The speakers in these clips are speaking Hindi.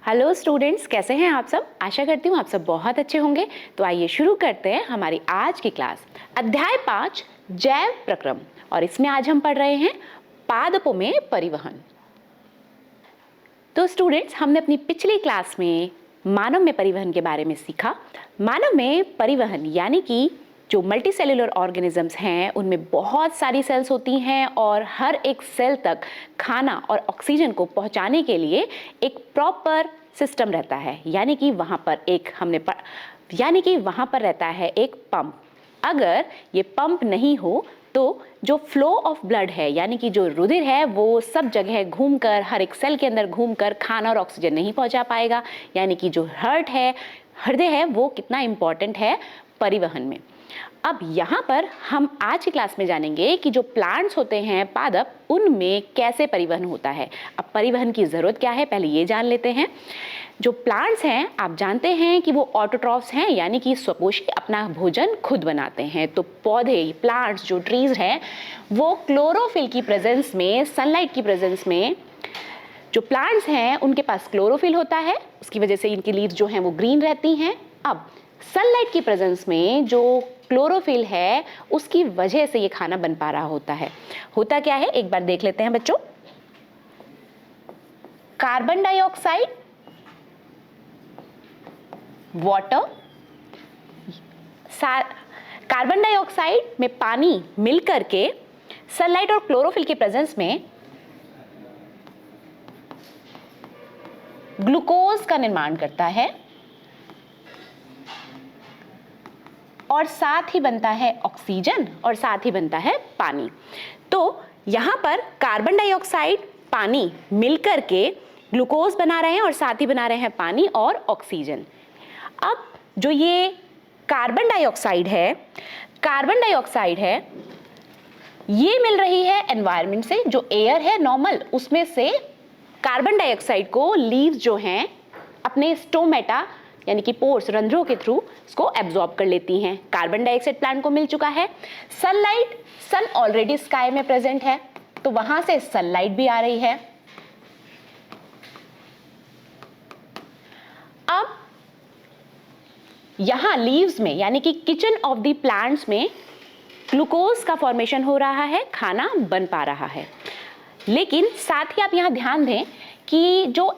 हेलो स्टूडेंट्स, कैसे हैं आप सब? आशा करती हूँ आप सब बहुत अच्छे होंगे। तो आइए शुरू करते हैं हमारी आज की क्लास। अध्याय 5 जैव प्रक्रम, और इसमें आज हम पढ़ रहे हैं पादपों में परिवहन। तो स्टूडेंट्स, हमने अपनी पिछली क्लास में मानव में परिवहन के बारे में सीखा। मानव में परिवहन यानी कि जो मल्टीसेलुलर ऑर्गेनिजम्स हैं उनमें बहुत सारी सेल्स होती हैं और हर एक सेल तक खाना और ऑक्सीजन को पहुंचाने के लिए एक प्रॉपर सिस्टम रहता है, यानी कि वहां पर रहता है एक पंप। अगर ये पंप नहीं हो तो जो फ्लो ऑफ ब्लड है, यानी कि जो रुधिर है, वो सब जगह घूमकर, हर एक सेल के अंदर घूमकर खाना और ऑक्सीजन नहीं पहुंचा पाएगा। यानी कि जो हृदय है वो कितना इंपॉर्टेंट है परिवहन में। अब यहाँ पर हम आज की क्लास में जानेंगे कि जो प्लांट्स होते हैं पादप, उनमें कैसे परिवहन होता है। अब परिवहन की ज़रूरत क्या है, पहले ये जान लेते हैं। जो प्लांट्स हैं, आप जानते हैं कि वो ऑटोट्रॉफ्स हैं, यानी कि स्वपोषी, अपना भोजन खुद बनाते हैं। तो पौधे, प्लांट्स, जो ट्रीज हैं, वो क्लोरोफिल की प्रेजेंस में, सनलाइट की प्रेजेंस में, जो प्लांट्स हैं उनके पास क्लोरोफिल होता है, उसकी वजह से इनकी लीव्स जो हैं वो ग्रीन रहती हैं। अब सनलाइट की प्रेजेंस में जो क्लोरोफिल है उसकी वजह से ये खाना बन पा रहा होता है। होता क्या है, एक बार देख लेते हैं बच्चों। Carbon dioxide, water, carbon dioxide में पानी मिलकर के सनलाइट और क्लोरोफिल की प्रेजेंस में ग्लूकोज का निर्माण करता है और साथ ही बनता है ऑक्सीजन और साथ ही बनता है पानी। तो यहाँ पर कार्बन डाइऑक्साइड, पानी मिलकर के ग्लूकोज बना रहे हैं और साथ ही बना रहे हैं पानी और ऑक्सीजन। अब जो ये कार्बन डाइऑक्साइड है, ये मिल रही है एनवायरनमेंट से, जो एयर है नॉर्मल, उसमें से कार्बन डाइऑक्साइड को लीव्स जो हैं अपने स्टोमेटा यानी कि पोर्स, रंध्रों के थ्रू इसको एब्जॉर्ब कर लेती हैं। कार्बन डाइऑक्साइड प्लांट को मिल चुका है। सन ऑलरेडी स्काई में प्रेजेंट है, तो वहां से सनलाइट भी आ रही है। अब यहां लीव्स में, यानी कि किचन ऑफ द प्लांट्स में, ग्लूकोज का फॉर्मेशन हो रहा है, खाना बन पा रहा है। लेकिन साथ ही आप यहां ध्यान दें कि जो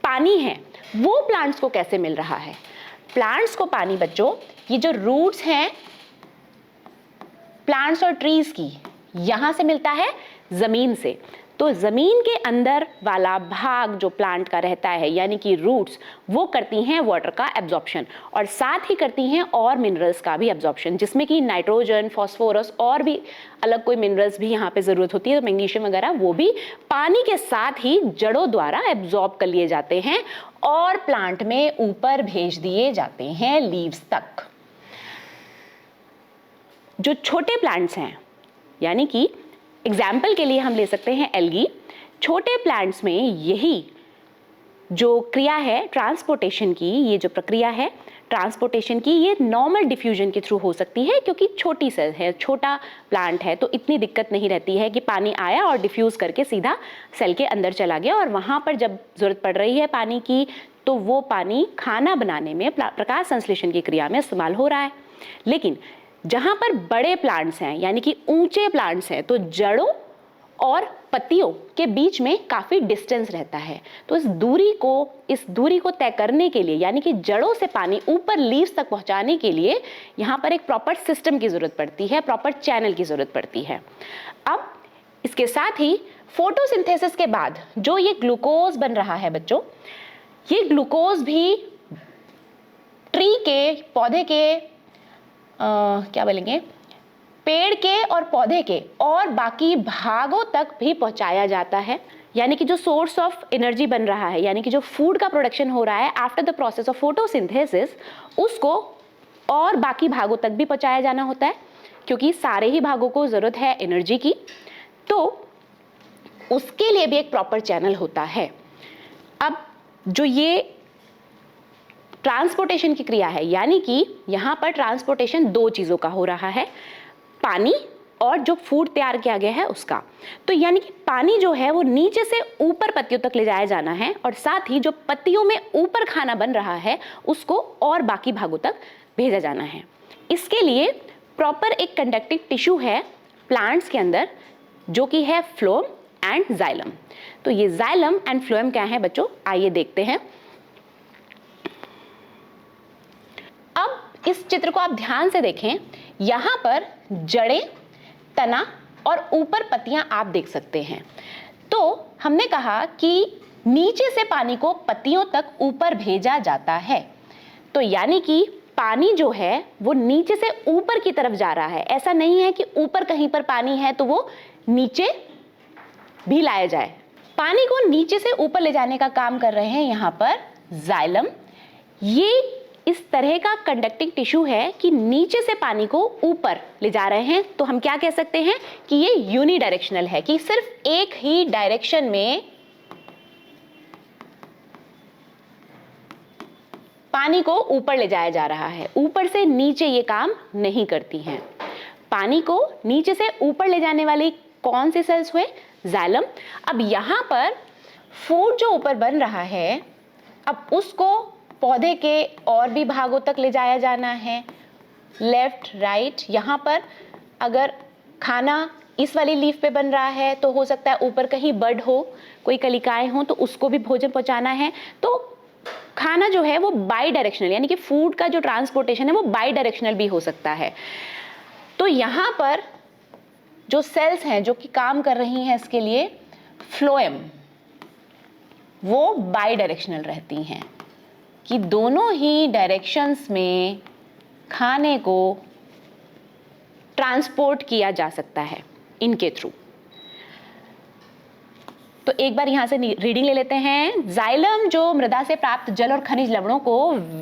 पानी है वो प्लांट्स को कैसे मिल रहा है। प्लांट्स को पानी बच्चों, ये जो रूट्स हैं प्लांट्स और ट्रीज की, यहां से मिलता है जमीन से। तो जमीन के अंदर वाला भाग जो प्लांट का रहता है, यानी कि रूट्स, वो करती हैं वाटर का एब्जॉर्प्शन और साथ ही करती हैं और मिनरल्स का भी एब्जॉर्प्शन, जिसमें कि नाइट्रोजन, फास्फोरस और भी अलग कोई मिनरल्स भी यहाँ पे जरूरत होती है, तो मैग्नीशियम वगैरह, वो भी पानी के साथ ही जड़ों द्वारा एब्जॉर्ब कर लिए जाते हैं और प्लांट में ऊपर भेज दिए जाते हैं लीव्स तक। जो छोटे प्लांट्स हैं, यानी कि एग्जाम्पल के लिए हम ले सकते हैं एल्गी। छोटे प्लांट्स में यही जो क्रिया है ट्रांसपोर्टेशन की, ये जो प्रक्रिया है ट्रांसपोर्टेशन की, ये नॉर्मल डिफ्यूजन के थ्रू हो सकती है, क्योंकि छोटी सेल है, छोटा प्लांट है, तो इतनी दिक्कत नहीं रहती है कि पानी आया और डिफ्यूज करके सीधा सेल के अंदर चला गया और वहां पर जब जरूरत पड़ रही है पानी की, तो वो पानी खाना बनाने में, प्रकाश संश्लेषण की क्रिया में इस्तेमाल हो रहा है। लेकिन जहां पर बड़े प्लांट्स हैं, यानी कि ऊंचे प्लांट्स हैं, तो जड़ों और पत्तियों के बीच में काफी डिस्टेंस रहता है। तो इस दूरी को तय करने के लिए, यानी कि जड़ों से पानी ऊपर लीव्स तक पहुंचाने के लिए यहां पर एक प्रॉपर सिस्टम की जरूरत पड़ती है, प्रॉपर चैनल की जरूरत पड़ती है। अब इसके साथ ही फोटोसिंथेसिस के बाद जो ये ग्लूकोज बन रहा है बच्चों, ये ग्लूकोज भी ट्री के, पौधे के, क्या बोलेंगे, पेड़ के और पौधे के और बाकी भागों तक भी पहुंचाया जाता है। यानी कि जो सोर्स ऑफ एनर्जी बन रहा है, यानी कि जो फूड का प्रोडक्शन हो रहा है after the process of photosynthesis, उसको और बाकी भागों तक भी पहुंचाया जाना होता है, क्योंकि सारे ही भागों को जरूरत है एनर्जी की, तो उसके लिए भी एक प्रॉपर चैनल होता है। अब जो ये ट्रांसपोर्टेशन की क्रिया है, यानी कि यहां पर ट्रांसपोर्टेशन दो चीजों का हो रहा है, पानी और जो फूड तैयार किया गया है उसका। तो यानी कि पानी जो है वो नीचे से ऊपर पत्तियों तक ले जाया जाना है और साथ ही जो पत्तियों में ऊपर खाना बन रहा है उसको और बाकी भागों तक भेजा जाना है। इसके लिए प्रॉपर एक कंडक्टिव टिश्यू है प्लांट्स के अंदर जो कि है फ्लोएम एंड जाइलम। तो ये जाइलम एंड फ्लोएम क्या है बच्चों, आइए देखते हैं। अब इस चित्र को आप ध्यान से देखें, यहां पर जड़ें, तना और ऊपर पत्तियां आप देख सकते हैं। तो हमने कहा कि नीचे से पानी को पत्तियों तक ऊपर भेजा जाता है। तो यानी कि पानी जो है वो नीचे से ऊपर की तरफ जा रहा है। ऐसा नहीं है कि ऊपर कहीं पर पानी है तो वो नीचे भी लाया जाए। पानी को नीचे से ऊपर ले जाने का काम कर रहे हैं यहाँ पर जाइलम। ये इस तरह का कंडक्टिंग टिश्यू है कि नीचे से पानी को ऊपर ले जा रहे हैं। तो हम क्या कह सकते हैं कि ये यूनिडायरेक्शनल है, कि सिर्फ एक ही डायरेक्शन में पानी को ऊपर ले जाया जा रहा है, ऊपर से नीचे ये काम नहीं करती हैं। पानी को नीचे से ऊपर ले जाने वाली कौन से सेल्स हुए, जाइलम। अब यहाँ पर फूड जो ऊपर बन रहा है, अब उसको पौधे के और भी भागों तक ले जाया जाना है, लेफ्ट राइट। यहाँ पर अगर खाना इस वाली लीफ पे बन रहा है तो हो सकता है ऊपर कहीं बड हो, कोई कलिकाएं हो तो उसको भी भोजन पहुंचाना है। तो खाना जो है वो बाई डायरेक्शनल, यानी कि फूड का जो ट्रांसपोर्टेशन है वो बाई डायरेक्शनल भी हो सकता है। तो यहाँ पर जो सेल्स हैं जो कि काम कर रही हैं इसके लिए, फ्लोएम, वो बाई डायरेक्शनल रहती हैं कि दोनों ही डायरेक्शंस में खाने को ट्रांसपोर्ट किया जा सकता है इनके थ्रू। तो एक बार यहां से रीडिंग ले लेते हैं। जाइलम जो मृदा से प्राप्त जल और खनिज लवणों को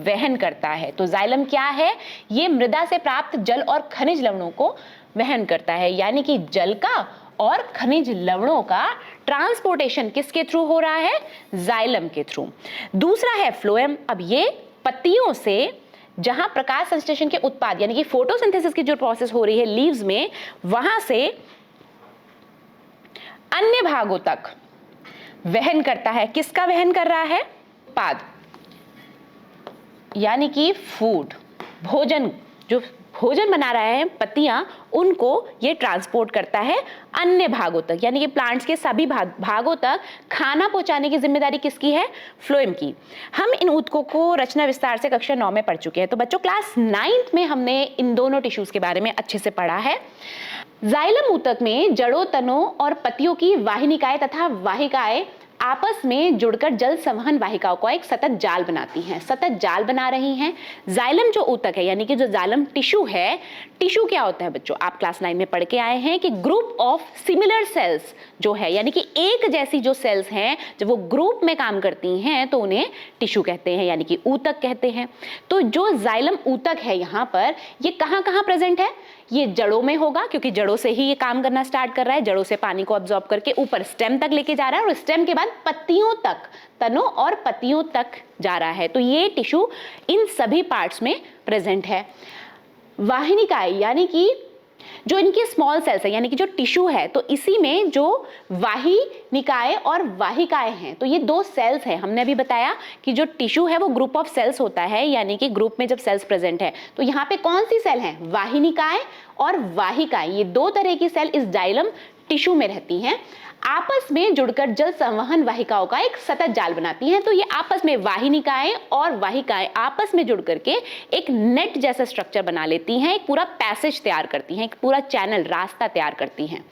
वहन करता है। तो जाइलम क्या है, ये मृदा से प्राप्त जल और खनिज लवणों को वहन करता है, यानी कि जल का और खनिज लवणों का ट्रांसपोर्टेशन किसके थ्रू हो रहा है, जाइलम के थ्रू। दूसरा है फ्लोएम। अब ये पत्तियों से जहां प्रकाश संश्लेषण के उत्पाद यानी कि फोटोसिंथेसिस की जो प्रोसेस हो रही है लीव्स में, वहां से अन्य भागों तक वहन करता है। किसका वहन कर रहा है, पाद, यानी कि फूड, भोजन, जो भोजन बना रहा है पत्तियां, उनको ये ट्रांसपोर्ट करता है अन्य भागों तक, यानी कि प्लांट्स के सभी भागों तक खाना पहुंचाने की जिम्मेदारी किसकी है, फ्लोएम की। हम इन ऊतकों को रचना विस्तार से कक्षा 9 में पढ़ चुके हैं। तो बच्चों क्लास 9th में हमने इन दोनों टिश्यूज के बारे में अच्छे से पढ़ा है। जाइलम ऊतक में जड़ों, तनों और पत्तियों की वाहिनिकाएं तथा वाहिकाएं आपस में जुड़कर जल संवहन वाहिकाओं का एक सतत जाल बनाती हैं, सतत जाल बना रही हैं। जाइलम जो ऊतक है, यानी कि जो जाइलम टिश्यू है, टिश्यू क्या होता है बच्चों, आप क्लास 9 में पढ़ के आए हैं कि ग्रुप ऑफ सिमिलर सेल्स जो है, यानी कि एक जैसी जो सेल्स हैं, जब वो ग्रुप में काम करती हैं तो उन्हें टिश्यू कहते हैं, यानी कि ऊतक कहते हैं। तो जो जाइलम ऊतक है यहाँ पर, ये कहाँ कहाँ प्रेजेंट है, ये जड़ों में होगा, क्योंकि जड़ों से ही ये काम करना स्टार्ट कर रहा है। जड़ों से पानी को अब्सॉर्ब करके ऊपर स्टेम तक लेके जा रहा है और स्टेम के बाद पत्तियों तक, तनों और पत्तियों तक जा रहा है। तो ये टिश्यू इन सभी पार्ट्स में प्रेजेंट है। वाहिनिकाएं, यानी कि जो इनके स्मॉल सेल्स है, यानी कि जो टिश्यू है, तो इसी में जो वाहिनिकाएं और वाहिकाएं हैं, तो ये दो सेल्स हैं। हमने अभी बताया कि जो टिश्यू है वो ग्रुप ऑफ सेल्स होता है, यानी कि ग्रुप में जब सेल्स प्रेजेंट है तो यहाँ पे कौन सी सेल है, वाहिनिकाएं और वाहिकाएं। ये दो तरह की सेल इस जाइलम टिश्यू में रहती हैं, आपस में जुड़कर जल संवहन वाहिकाओं का एक सतत जाल बनाती हैं। तो ये आपस में वाहिनिकाएं और वाहिकाएं आपस में जुड़ करके एक नेट जैसा स्ट्रक्चर बना लेती हैं, एक पूरा पैसेज तैयार करती हैं, एक पूरा चैनल, रास्ता तैयार करती हैं,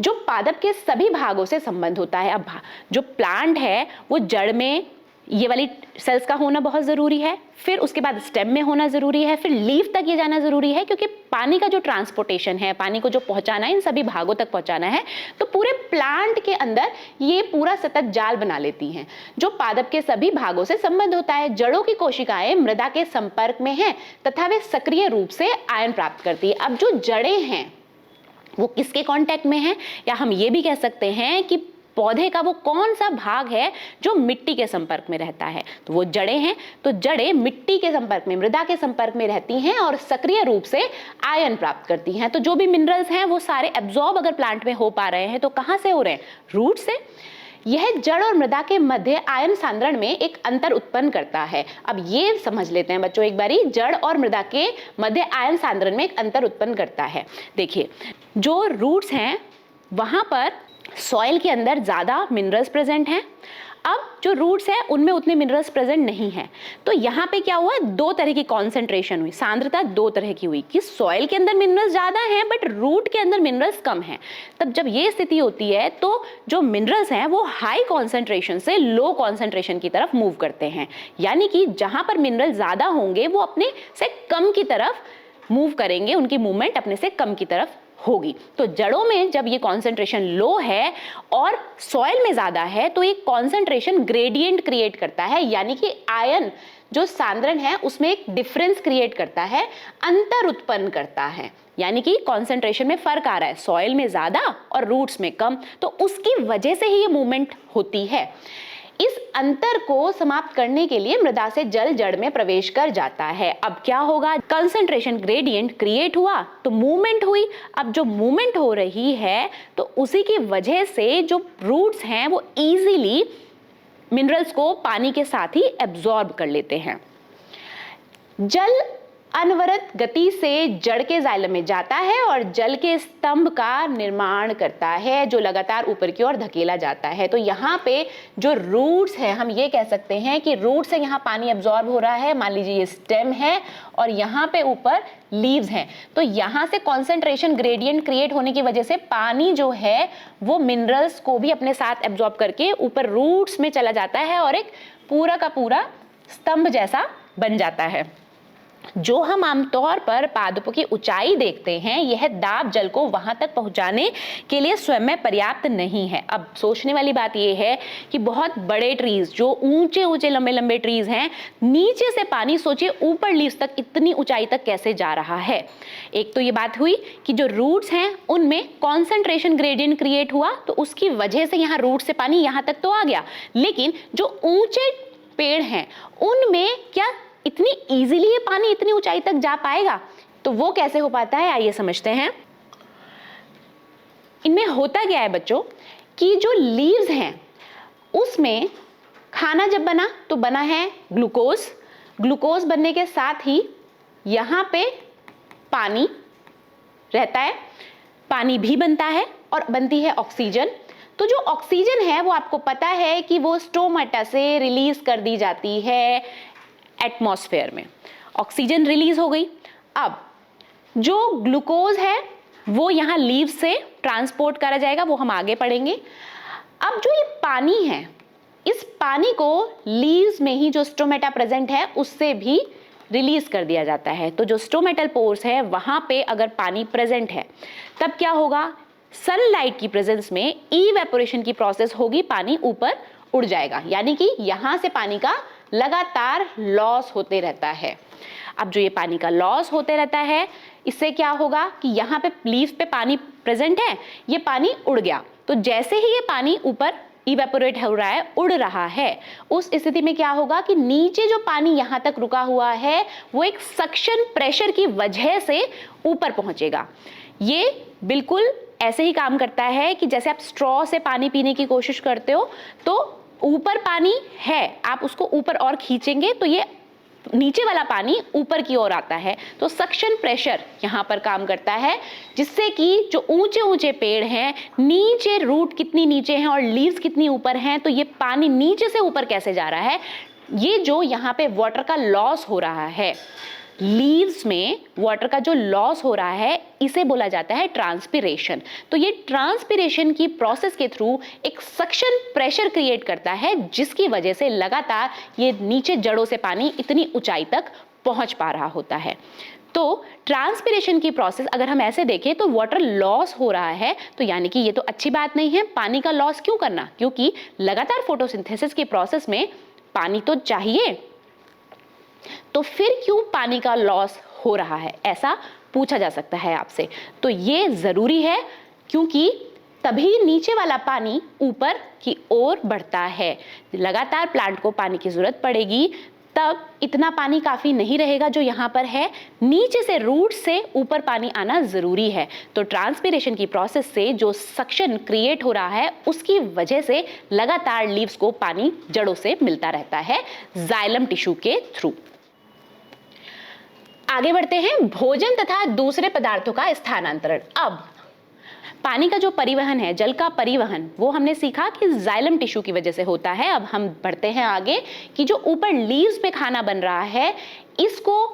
जो पादप के सभी भागों से संबंध होता है। अब जो प्लांट है वो जड़ में ये वाली सेल्स का होना बहुत ज़रूरी है, फिर उसके बाद स्टेम में होना ज़रूरी है, फिर लीफ तक ये जाना ज़रूरी है, क्योंकि पानी का जो ट्रांसपोर्टेशन है, पानी को जो पहुंचाना है, इन सभी भागों तक पहुंचाना है। तो पूरे प्लांट के अंदर ये पूरा सतत जाल बना लेती हैं, जो पादप के सभी भागों से संबंध होता है। जड़ों की कोशिकाएं मृदा के संपर्क में हैं तथा वे सक्रिय रूप से आयन प्राप्त करती है। अब जो जड़ें हैं वो किसके कांटेक्ट में हैं, या हम ये भी कह सकते हैं कि पौधे का वो कौन सा भाग है जो मिट्टी के संपर्क में रहता है, तो वो जड़ें हैं। तो जड़ें मिट्टी के संपर्क में, मृदा के संपर्क में रहती हैं और सक्रिय रूप से आयन प्राप्त करती हैं। तो जो भी मिनरल्स हैं वो सारे एब्जॉर्ब अगर प्लांट में हो पा रहे हैं तो कहाँ से हो रहे हैं? रूट से। यह जड़ और मृदा के मध्य आयन सांद्रण में एक अंतर उत्पन्न करता है। अब ये समझ लेते हैं बच्चों एक बारी, जड़ और मृदा के मध्य आयन सांद्रण में एक अंतर उत्पन्न करता है। देखिए, जो रूट्स हैं वहां पर सॉइल के अंदर ज्यादा मिनरल्स प्रेजेंट हैं। अब जो रूट्स हैं उनमें उतने मिनरल्स प्रेजेंट नहीं हैं। तो यहाँ पे क्या हुआ? दो तरह की कॉन्सेंट्रेशन हुई, सांद्रता दो तरह की हुई कि सॉइल के अंदर मिनरल्स ज्यादा हैं बट रूट के अंदर मिनरल्स कम हैं। तब जब ये स्थिति होती है तो जो मिनरल्स हैं वो हाई कॉन्सेंट्रेशन से लो कॉन्सेंट्रेशन की तरफ मूव करते हैं, यानी कि जहां पर मिनरल ज्यादा होंगे वो अपने से कम की तरफ मूव करेंगे, उनकी मूवमेंट अपने से कम की तरफ होगी। तो जड़ों में जब ये कॉन्सेंट्रेशन लो है और सॉइल में ज्यादा है तो ये कॉन्सेंट्रेशन ग्रेडियंट क्रिएट करता है, यानी कि आयन जो सांद्रण है उसमें एक डिफरेंस क्रिएट करता है, अंतर उत्पन्न करता है, यानी कि कॉन्सेंट्रेशन में फर्क आ रहा है, सॉइल में ज्यादा और रूट्स में कम। तो उसकी वजह से ही ये मूवमेंट होती है। इस अंतर को समाप्त करने के लिए मृदा से जल जड़ में प्रवेश कर जाता है। अब क्या होगा? कंसंट्रेशन ग्रेडियंट क्रिएट हुआ तो मूवमेंट हुई। अब जो मूवमेंट हो रही है तो उसी की वजह से जो रूट्स हैं वो इजीली मिनरल्स को पानी के साथ ही एब्जॉर्ब कर लेते हैं। जल अनवरत गति से जड़ के जाइलम में जाता है और जल के स्तंभ का निर्माण करता है जो लगातार ऊपर की ओर धकेला जाता है। तो यहाँ पे जो रूट्स हैं, हम ये कह सकते हैं कि रूट से यहाँ पानी एब्जॉर्ब हो रहा है। मान लीजिए ये स्टेम है और यहाँ पे ऊपर लीव्स हैं, तो यहाँ से कॉन्सेंट्रेशन ग्रेडियंट क्रिएट होने की वजह से पानी जो है वो मिनरल्स को भी अपने साथ एब्जॉर्ब करके ऊपर रूट्स में चला जाता है और एक पूरा का पूरा स्तंभ जैसा बन जाता है। जो हम आमतौर पर पादपों की ऊंचाई देखते हैं, यह दाब जल को वहां तक पहुंचाने के लिए स्वयं में पर्याप्त नहीं है। अब सोचने वाली बात यह है कि बहुत बड़े ट्रीज, जो ऊंचे ऊंचे लंबे लंबे ट्रीज हैं, नीचे से पानी सोचिए ऊपर लीव्स तक इतनी ऊंचाई तक कैसे जा रहा है। एक तो ये बात हुई कि जो रूट्स हैं उनमें कॉन्सेंट्रेशन ग्रेडियंट क्रिएट हुआ तो उसकी वजह से यहाँ रूट से पानी यहाँ तक तो आ गया, लेकिन जो ऊंचे पेड़ हैं उनमें क्या इतनी इजीली ये पानी इतनी ऊंचाई तक जा पाएगा? तो वो कैसे हो पाता है, आइए समझते हैं। इनमें होता क्या है बच्चों कि जो लीव्स हैं उसमें खाना जब बना तो बना है ग्लूकोज। ग्लूकोज बनने के साथ ही यहाँ पे पानी रहता है, पानी भी बनता है और बनती है ऑक्सीजन। तो जो ऑक्सीजन है वो आपको पता है कि वो स्टोमेटा से रिलीज कर दी जाती है एटमॉस्फेयर में। ऑक्सीजन रिलीज हो गई। अब जो ग्लूकोज है वो यहाँ लीव से ट्रांसपोर्ट करा जाएगा, वो हम आगे पढ़ेंगे। अब जो ये पानी है, इस पानी को लीव्स में ही जो स्टोमेटा प्रेजेंट है उससे भी रिलीज कर दिया जाता है। तो जो स्टोमेटल पोर्स है वहां पे अगर पानी प्रेजेंट है तब क्या होगा? सनलाइट की प्रेजेंस में इवेपोरेशन की प्रोसेस होगी, पानी ऊपर उड़ जाएगा, यानी कि यहां से पानी का लगातार लॉस होते रहता है। अब जो ये पानी का लॉस होते रहता है, इससे क्या होगा कि यहाँ पे लीव्स पे पानी प्रेजेंट है, ये पानी उड़ गया। तो जैसे ही ये पानी ऊपर इवेपोरेट हो रहा है, उड़ रहा है, उस स्थिति में क्या होगा कि नीचे जो पानी यहाँ तक रुका हुआ है वो एक सक्शन प्रेशर की वजह से ऊपर पहुंचेगा। ये बिल्कुल ऐसे ही काम करता है कि जैसे आप स्ट्रॉ से पानी पीने की कोशिश करते हो तो ऊपर पानी है, आप उसको ऊपर और खींचेंगे तो ये नीचे वाला पानी ऊपर की ओर आता है। तो सक्शन प्रेशर यहाँ पर काम करता है, जिससे कि जो ऊंचे ऊंचे पेड़ हैं, नीचे रूट कितनी नीचे हैं और लीव्स कितनी ऊपर हैं, तो ये पानी नीचे से ऊपर कैसे जा रहा है, ये जो यहाँ पे वाटर का लॉस हो रहा है, लीव्स में वाटर का जो लॉस हो रहा है, इसे बोला जाता है ट्रांसपिरेशन। तो ये ट्रांसपिरेशन की प्रोसेस के थ्रू एक सक्शन प्रेशर क्रिएट करता है, जिसकी वजह से लगातार ये नीचे जड़ों से पानी इतनी ऊंचाई तक पहुंच पा रहा होता है। तो ट्रांसपिरेशन की प्रोसेस अगर हम ऐसे देखें तो वाटर लॉस हो रहा है, तो यानी कि ये तो अच्छी बात नहीं है। पानी का लॉस क्यों करना? क्योंकि लगातार फोटोसिंथेसिस की प्रोसेस में पानी तो चाहिए, तो फिर क्यों पानी का लॉस हो रहा है, ऐसा पूछा जा सकता है आपसे। तो ये जरूरी है क्योंकि तभी नीचे वाला पानी ऊपर की ओर बढ़ता है। लगातार प्लांट को पानी की जरूरत पड़ेगी, तब इतना पानी काफी नहीं रहेगा जो यहाँ पर है, नीचे से रूट से ऊपर पानी आना जरूरी है। तो ट्रांसपिरेशन की प्रोसेस से जो सक्शन क्रिएट हो रहा है उसकी वजह से लगातार लीव्स को पानी जड़ों से मिलता रहता है जाइलम टिश्यू के थ्रू। आगे बढ़ते हैं, भोजन तथा दूसरे पदार्थों का स्थानांतरण। अब पानी का जो परिवहन है, जल का परिवहन, वो हमने सीखा कि जाइलम टिश्यू की वजह से होता है। अब हम बढ़ते हैं आगे कि जो ऊपर लीव्स पे खाना बन रहा है, इसको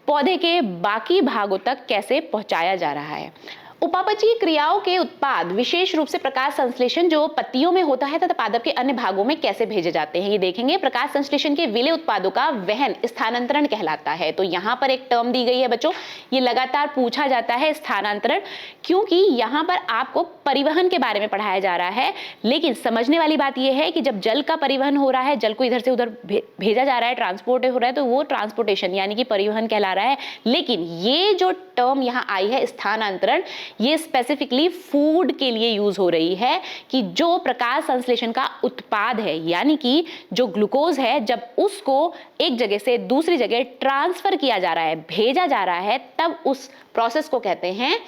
पौधे के बाकी भागों तक कैसे पहुंचाया जा रहा है। उपापचयी क्रियाओं के उत्पाद, विशेष रूप से प्रकाश संश्लेषण जो पत्तियों में होता है तथा पादप के अन्य भागों में कैसे भेजे जाते हैं, ये देखेंगे। प्रकाश संश्लेषण के विलेय उत्पादों का वहन स्थानांतरण कहलाता है। तो यहाँ पर एक टर्म दी गई है बच्चों, ये लगातार पूछा जाता है स्थानांतरण, क्योंकि यहाँ पर आपको परिवहन के बारे में पढ़ाया जा रहा है। लेकिन समझने वाली बात यह है कि जब जल का परिवहन हो रहा है, जल को इधर से उधर भेजा जा रहा है, ट्रांसपोर्ट हो रहा है, तो वो ट्रांसपोर्टेशन यानी कि परिवहन कहला रहा है। लेकिन ये जो टर्म यहाँ आई है स्थानांतरण, ये स्पेसिफिकली फूड के लिए यूज हो रही है कि जो प्रकाश संश्लेषण का उत्पाद है, यानी कि जो ग्लूकोज है, जब उसको एक जगह से दूसरी जगह ट्रांसफर किया जा रहा है, भेजा जा रहा है, तब उस प्रोसेस को कहते हैं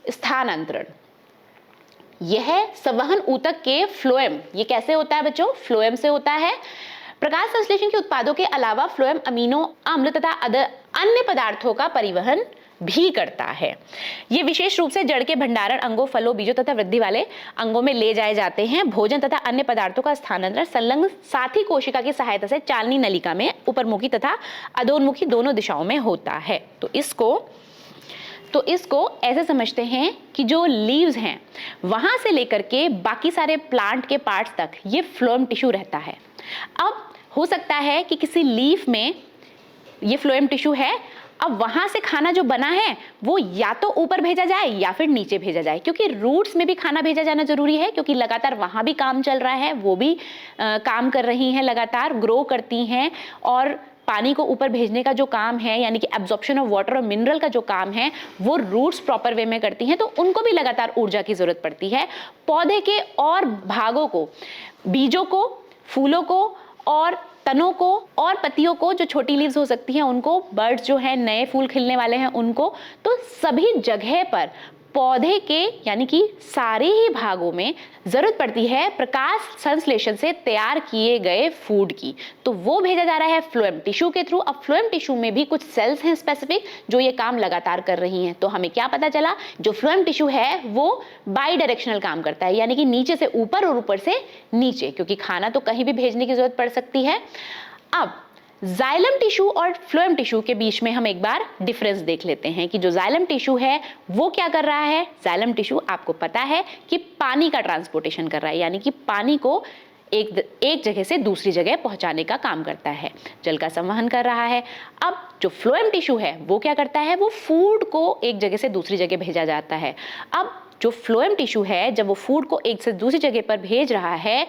स्थानांतरण। यह संवहन ऊतक के फ्लोएम, ये कैसे होता है बच्चों? फ्लोएम से होता है। प्रकाश संश्लेषण के उत्पादों के अलावा फ्लोएम अमीनो अम्ल तथा अन्य पदार्थों का परिवहन भी करता है। ये विशेष रूप से जड़ के भंडारण अंगों, फलों, बीजों तथा वृद्धि वाले अंगों में ले जाए जाते हैं। भोजन तथा अन्य पदार्थों का स्थानांतरण संलग्न साथी कोशिका की सहायता से चालनी नलिका में ऊपरमुखी तथा अधोन्मुखी दोनों दिशाओं में होता है। तो इसको ऐसे समझते हैं कि जो लीव्स हैं वहां से लेकर के बाकी सारे प्लांट के पार्ट्स तक ये फ्लोएम टिश्यू रहता है। अब हो सकता है कि किसी लीफ में ये फ्लोएम टिश्यू है, अब वहां से खाना जो बना है वो या तो ऊपर भेजा जाए या फिर नीचे भेजा जाए, क्योंकि रूट्स में भी खाना भेजा जाना जरूरी है, क्योंकि लगातार वहां भी काम चल रहा है, वो भी काम कर रही हैं, लगातार ग्रो करती हैं, और पानी को ऊपर भेजने का जो काम है यानी कि एब्जॉर्प्शन ऑफ वाटर और मिनरल का जो काम है वो रूट्स प्रॉपर वे में करती हैं, तो उनको भी लगातार ऊर्जा की जरूरत पड़ती है। पौधे के और भागों को, बीजों को, फूलों को और तनों को और पत्तियों को, जो छोटी लीव्स हो सकती हैं उनको, बर्ड्स जो है नए फूल खिलने वाले हैं उनको, तो सभी जगह पर पौधे के यानी कि सारे ही भागों में जरूरत पड़ती है प्रकाश संश्लेषण से तैयार किए गए फूड की। तो वो भेजा जा रहा है फ्लोएम टिश्यू के थ्रू। अब फ्लोएम टिश्यू में भी कुछ सेल्स हैं स्पेसिफिक जो ये काम लगातार कर रही हैं। तो हमें क्या पता चला, जो फ्लोएम टिश्यू है वो बाई डायरेक्शनल काम करता है, यानी कि नीचे से ऊपर और ऊपर से नीचे, क्योंकि खाना तो कहीं भी भेजने की जरूरत पड़ सकती है। अब जाइलम टिश्यू और फ्लोएम टिश्यू के बीच में हम एक बार डिफरेंस देख लेते हैं कि जो जाइलम टिश्यू है वो क्या कर रहा है। जाइलम टिश्यू आपको पता है कि पानी का ट्रांसपोर्टेशन कर रहा है, यानी कि पानी को एक जगह से दूसरी जगह पहुंचाने का काम करता है, जल का संवहन कर रहा है। अब जो फ्लोएम टिश्यू है वो क्या करता है, वो फूड को एक जगह से दूसरी जगह भेजा जाता है। अब जो फ्लोएम टिश्यू है जब वो फूड को एक से दूसरी जगह पर भेज रहा है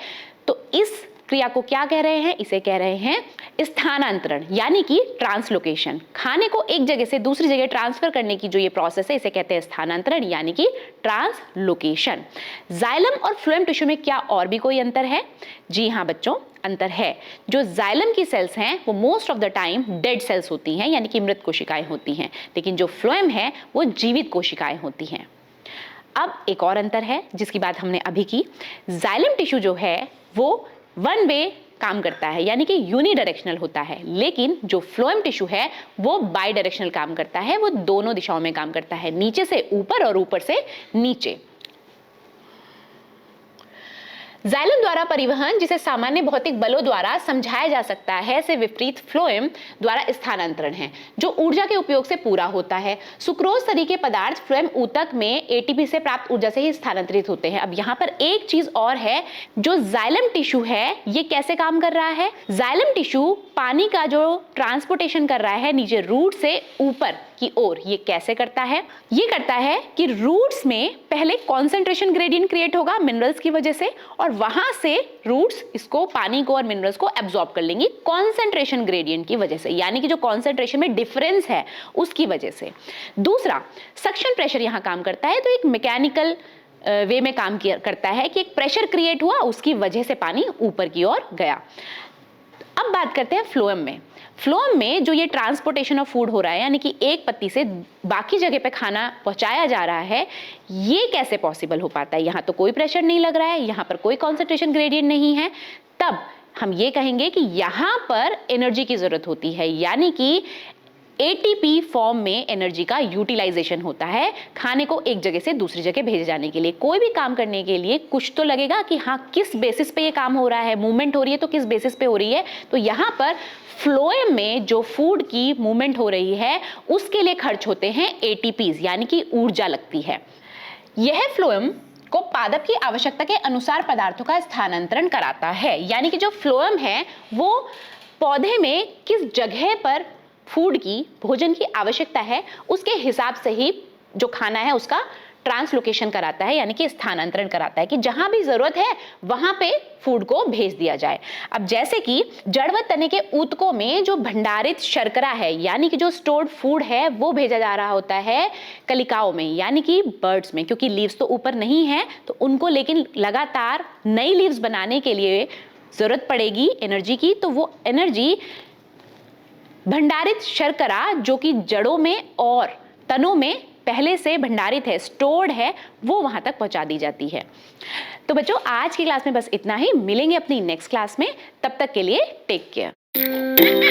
तो इस क्रिया को क्या कह रहे हैं, इसे कह रहे हैं स्थानांतरण यानी कि ट्रांसलोकेशन। खाने को एक जगह से दूसरी जगह ट्रांसफर करने की जो ये प्रोसेस है इसे कहते हैं स्थानांतरण यानी कि ट्रांसलोकेशन। जाइलम और फ्लोएम टिश्यू में क्या और भी कोई अंतर है? जी हाँ बच्चों, अंतर है। जो जाइलम की सेल्स हैं वो most of the time dead cells होती हैं यानी कि मृत कोशिकाएं होती हैं, लेकिन जो फ्लोएम है वो जीवित कोशिकाएं होती हैं। अब एक और अंतर है जिसकी बात हमने अभी की। जाइलम टिश्यू जो है वो वन वे काम करता है यानी कि यूनिडायरेक्शनल होता है, लेकिन जो फ्लोएम टिश्यू है वो बाई डायरेक्शनल काम करता है, वो दोनों दिशाओं में काम करता है, नीचे से ऊपर और ऊपर से नीचे। जाइलम द्वारा परिवहन, जिसे सामान्य भौतिक बलों द्वारा समझाया जा सकता है, से विपरीत फ्लोएम द्वारा स्थानांतरण है जो ऊर्जा के उपयोग से पूरा होता है। सुक्रोज तरीके पदार्थ फ्लोएम ऊतक में एटीपी से प्राप्त ऊर्जा से ही स्थानांतरित होते हैं। अब यहाँ पर एक चीज और है, जो जाइलम टिश्यू है ये कैसे काम कर रहा है। जाइलम टिश्यू पानी का जो ट्रांसपोर्टेशन कर रहा है नीचे रूट से ऊपर की ओर, ये कैसे करता है? ये करता है कि रूट्स में पहले कॉन्सेंट्रेशन ग्रेडियंट क्रिएट होगा मिनरल्स की वजह से, और वहां से रूट्स इसको, पानी को और मिनरल्स को एब्जॉर्ब कर लेंगी कॉन्सेंट्रेशन ग्रेडियंट की वजह से, यानी कि जो कॉन्सेंट्रेशन में डिफरेंस है उसकी वजह से। दूसरा, सक्शन प्रेशर यहां काम करता है। तो एक मैकेनिकल वे में काम करता है कि एक प्रेशर क्रिएट हुआ, उसकी वजह से पानी ऊपर की ओर गया। अब बात करते हैं फ्लोएम में। फ्लोएम में जो ये ट्रांसपोर्टेशन ऑफ फूड हो रहा है, यानी कि एक पत्ती से बाकी जगह पे खाना पहुंचाया जा रहा है, ये कैसे पॉसिबल हो पाता है? यहाँ तो कोई प्रेशर नहीं लग रहा है, यहाँ पर कोई कॉन्सेंट्रेशन ग्रेडियंट नहीं है। तब हम ये कहेंगे कि यहाँ पर एनर्जी की जरूरत होती है, यानी कि एटीपी फॉर्म में एनर्जी का यूटिलाइजेशन होता है। खाने को एक जगह से दूसरी जगह भेजे जाने के लिए, कोई भी काम करने के लिए कुछ तो लगेगा कि हाँ, किस बेसिस पे ये काम हो रहा है, मूवमेंट हो रही है तो किस बेसिस पे हो रही है। तो यहाँ पर फ्लोएम में जो फूड की मूवमेंट हो रही है उसके लिए खर्च होते हैं एटीपीज, यानी कि ऊर्जा लगती है। यह फ्लोएम को पादप की आवश्यकता के अनुसार पदार्थों का स्थानांतरण कराता है, यानी कि जो फ्लोएम है वो पौधे में किस जगह पर फूड की, भोजन की आवश्यकता है उसके हिसाब से ही जो खाना है उसका ट्रांसलोकेशन कराता है, यानी कि स्थानांतरण कराता है कि जहां भी जरूरत है वहां पे फूड को भेज दिया जाए। अब जैसे कि जड़वत तने के ऊतकों में जो भंडारित शर्करा है, यानी कि जो स्टोर्ड फूड है, वो भेजा जा रहा होता है कलिकाओं में, यानी कि बर्ड्स में, क्योंकि लीव्स तो ऊपर नहीं है तो उनको लेकिन लगातार नई लीव्स बनाने के लिए जरूरत पड़ेगी एनर्जी की। तो वो एनर्जी भंडारित शर्करा जो कि जड़ों में और तनों में पहले से भंडारित है, स्टोर्ड है, वो वहां तक पहुंचा दी जाती है। तो बच्चों, आज की क्लास में बस इतना ही। मिलेंगे अपनी नेक्स्ट क्लास में, तब तक के लिए टेक केयर।